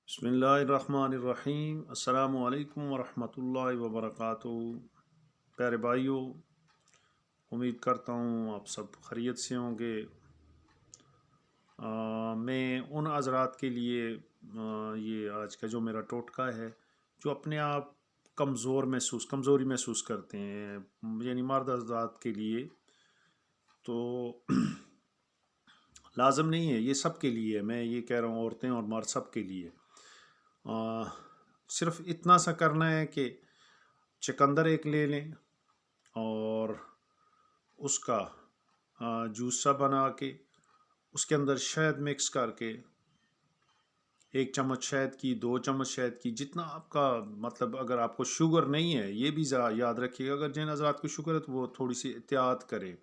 بسم اللہ الرحمن الرحیم۔ السلام علیکم ورحمۃ اللہ وبرکاتہ۔ پیارے بھائیوں، امید کرتا ہوں آپ سب خیریت سے ہوں گے۔ میں ان حضرات کے لیے یہ آج کا جو میرا ٹوٹکا ہے، جو اپنے آپ کمزوری محسوس کرتے ہیں، یعنی مرد حضرات کے لیے تو لازم نہیں ہے، یہ سب کے لیے ہے۔ میں یہ کہہ رہا ہوں، عورتیں اور مرد سب کے لیے۔ صرف اتنا سا کرنا ہے کہ چقندر ایک لے لیں اور اس کا جوس سا بنا کے اس کے اندر شہد مکس کر کے 1 چمچ شہد کی، 2 چمچ شہد کی، جتنا آپ کا مطلب، اگر آپ کو شوگر نہیں ہے، یہ بھی یاد رکھیے گا، اگر جن حضرات کو شوگر ہے تو وہ تھوڑی سی احتیاط کرے۔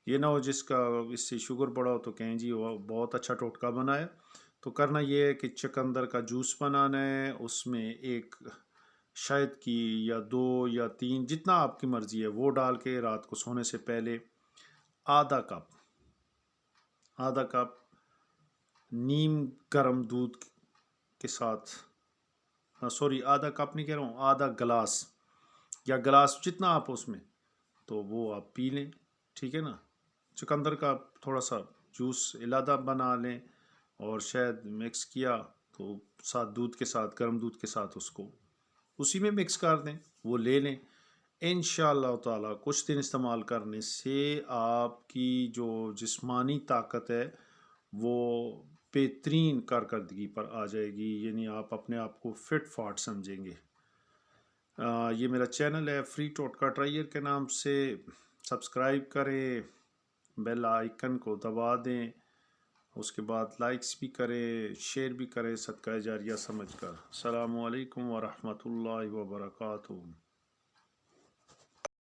یہ نہ ہو جس کا اس سے شوگر بڑا ہو تو کہیں جی وہ بہت اچھا ٹوٹکا بنا ہے۔ تو کرنا یہ ہے کہ چقندر کا جوس بنانا ہے، اس میں 1 شہد کی یا 2 یا 3 جتنا آپ کی مرضی ہے وہ ڈال کے رات کو سونے سے پہلے آدھا کپ نیم گرم دودھ کے ساتھ، سوری آدھا کپ نہیں کہہ رہا ہوں، آدھا گلاس یا گلاس جتنا آپ اس میں، تو وہ آپ پی لیں، ٹھیک ہے نا۔ چقندر کا تھوڑا سا جوس علیحدہ بنا لیں اور شہد مکس کیا تو دودھ کے ساتھ، گرم دودھ کے ساتھ اس کو اسی میں مکس کر دیں، وہ لے لیں۔ انشاءاللہ تعالی کچھ دن استعمال کرنے سے آپ کی جو جسمانی طاقت ہے وہ بہترین کارکردگی پر آ جائے گی، یعنی آپ اپنے آپ کو فٹ فاٹ سمجھیں گے۔ یہ میرا چینل ہے فری ٹوٹکا ٹرائیر کے نام سے، سبسکرائب کریں، بیل آئیکن کو دبا دیں، اس کے بعد لائکس بھی کریں، شیئر بھی کریں، صدقہ جاریہ سمجھ کر۔ السلام علیکم ورحمۃ اللہ وبرکاتہ۔